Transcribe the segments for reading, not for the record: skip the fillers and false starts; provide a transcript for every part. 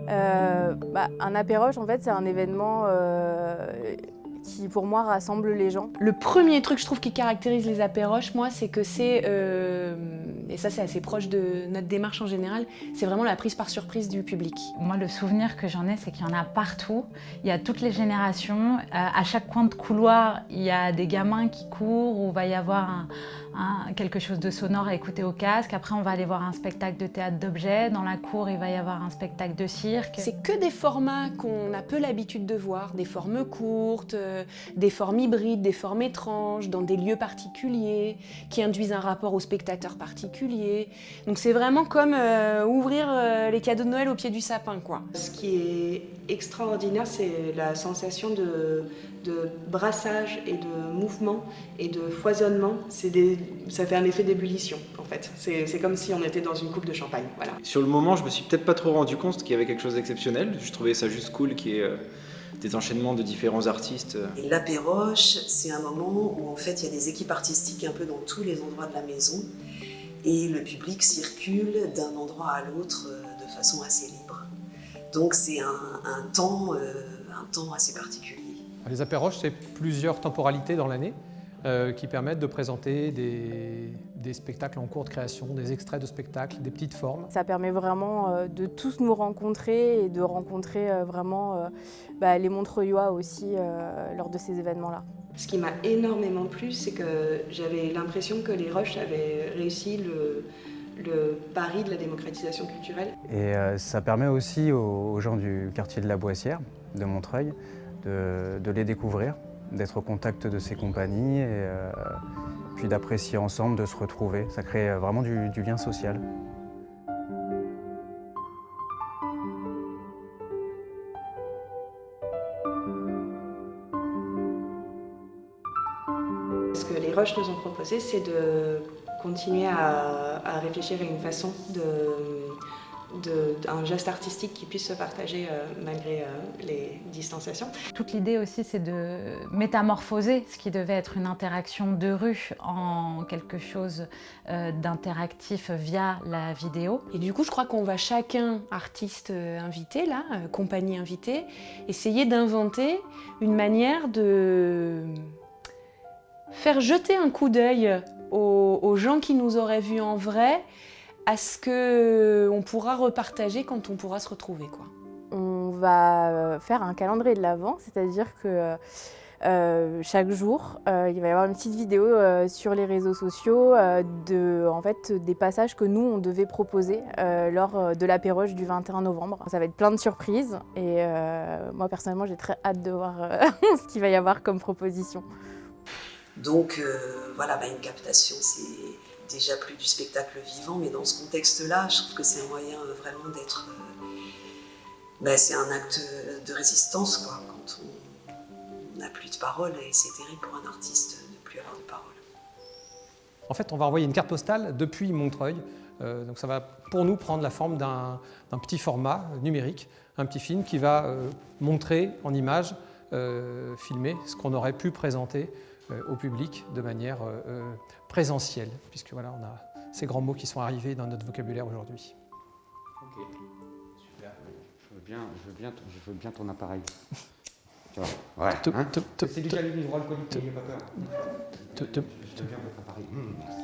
Un apéroche, en fait, c'est un événement qui, pour moi, rassemble les gens. Le premier truc, je trouve, qui caractérise les apéroches, moi, c'est que c'est, et ça c'est assez proche de notre démarche en général, c'est vraiment la prise par surprise du public. Moi, le souvenir que j'en ai, c'est qu'il y en a partout. Il y a toutes les générations. À chaque coin de couloir, il y a des gamins qui courent, où il va y avoir quelque chose de sonore à écouter au casque. Après, on va aller voir un spectacle de théâtre d'objets. Dans la cour, il va y avoir un spectacle de cirque. C'est que des formats qu'on a peu l'habitude de voir, des formes courtes, des formes hybrides, des formes étranges, dans des lieux particuliers, qui induisent un rapport au spectateur particulier. Donc c'est vraiment comme ouvrir les cadeaux de Noël au pied du sapin, quoi. Ce qui est extraordinaire, c'est la sensation de brassage et de mouvement et de foisonnement. Ça fait un effet d'ébullition, en fait. C'est comme si on était dans une coupe de champagne, voilà. Sur le moment, je me suis peut-être pas trop rendu compte qu'il y avait quelque chose d'exceptionnel. Je trouvais ça juste cool qu'il y ait des enchaînements de différents artistes. Et l'apéroche, c'est un moment où en fait il y a des équipes artistiques un peu dans tous les endroits de la maison et le public circule d'un endroit à l'autre de façon assez libre. Donc c'est un temps assez particulier. Les apéroches, c'est plusieurs temporalités dans l'année qui permettent de présenter des spectacles en cours de création, des extraits de spectacles, des petites formes. Ça permet vraiment de tous nous rencontrer et de rencontrer vraiment les Montreuillois aussi lors de ces événements-là. Ce qui m'a énormément plu, c'est que j'avais l'impression que les Roches avaient réussi le pari de la démocratisation culturelle. Et ça permet aussi aux gens du quartier de la Boissière, de Montreuil, de les découvrir, d'être au contact de ces compagnies et puis d'apprécier ensemble, de se retrouver. Ça crée vraiment du lien social. Ce que les Roches nous ont proposé, c'est de continuer à réfléchir à une façon un geste artistique qui puisse se partager malgré les distanciations. Toute l'idée aussi, c'est de métamorphoser ce qui devait être une interaction de rue en quelque chose d'interactif via la vidéo. Et du coup, je crois qu'on va chacun, artiste invité, là, compagnie invitée, essayer d'inventer une manière de faire jeter un coup d'œil aux gens qui nous auraient vus en vrai, à ce qu'on pourra repartager quand on pourra se retrouver, quoi. On va faire un calendrier de l'Avent, c'est-à-dire que chaque jour, il va y avoir une petite vidéo sur les réseaux sociaux des passages que nous, on devait proposer lors de l'apéroche du 21 novembre. Ça va être plein de surprises et moi, personnellement, j'ai très hâte de voir ce qu'il va y avoir comme proposition. Donc une captation, c'est déjà plus du spectacle vivant, mais dans ce contexte-là, je trouve que c'est un moyen vraiment d'être... c'est un acte de résistance, quoi, quand on n'a plus de parole, et c'est terrible pour un artiste de ne plus avoir de parole. En fait, on va envoyer une carte postale depuis Montreuil. Donc ça va pour nous prendre la forme d'un petit format numérique, un petit film qui va montrer en images filmées ce qu'on aurait pu présenter au public de manière présentielle, puisque voilà, on a ces grands mots qui sont arrivés dans notre vocabulaire aujourd'hui. Ok, super. Je veux bien ton appareil. Tu vois, ouais. C'est déjà le hydroalcoolique, n'ayez pas peur. Je veux bien votre appareil. Merci.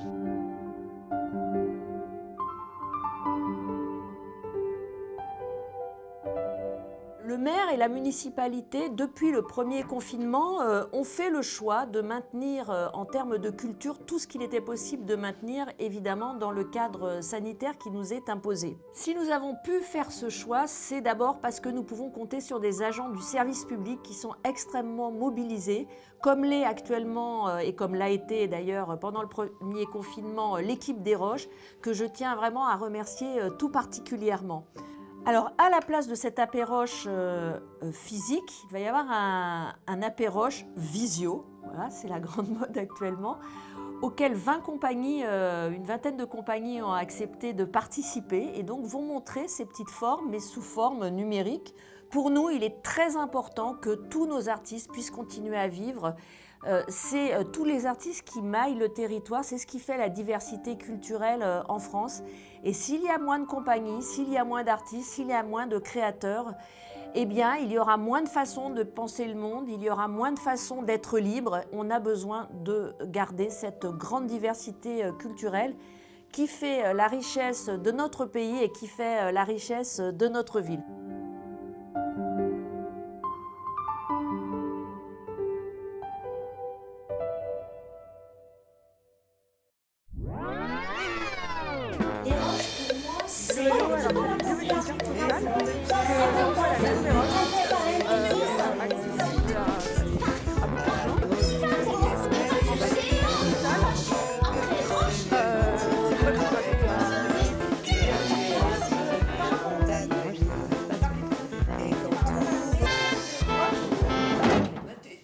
Le maire et la municipalité, depuis le premier confinement, ont fait le choix de maintenir en termes de culture tout ce qu'il était possible de maintenir, évidemment, dans le cadre sanitaire qui nous est imposé. Si nous avons pu faire ce choix, c'est d'abord parce que nous pouvons compter sur des agents du service public qui sont extrêmement mobilisés, comme l'est actuellement et comme l'a été d'ailleurs pendant le premier confinement l'équipe des Roches, que je tiens vraiment à remercier tout particulièrement. Alors, à la place de cet apéroche physique, il va y avoir un apéroche visio, voilà, c'est la grande mode actuellement, auquel une vingtaine de compagnies ont accepté de participer et donc vont montrer ces petites formes, mais sous forme numérique. Pour nous, il est très important que tous nos artistes puissent continuer à vivre c'est tous les artistes qui maillent le territoire, c'est ce qui fait la diversité culturelle en France. Et s'il y a moins de compagnies, s'il y a moins d'artistes, s'il y a moins de créateurs, eh bien, il y aura moins de façons de penser le monde, il y aura moins de façons d'être libre. On a besoin de garder cette grande diversité culturelle qui fait la richesse de notre pays et qui fait la richesse de notre ville.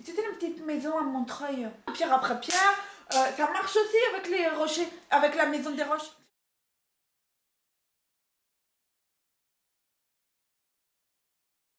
C'était une petite maison à Montreuil, pierre après pierre. Ça marche aussi avec les rochers, avec la maison des roches.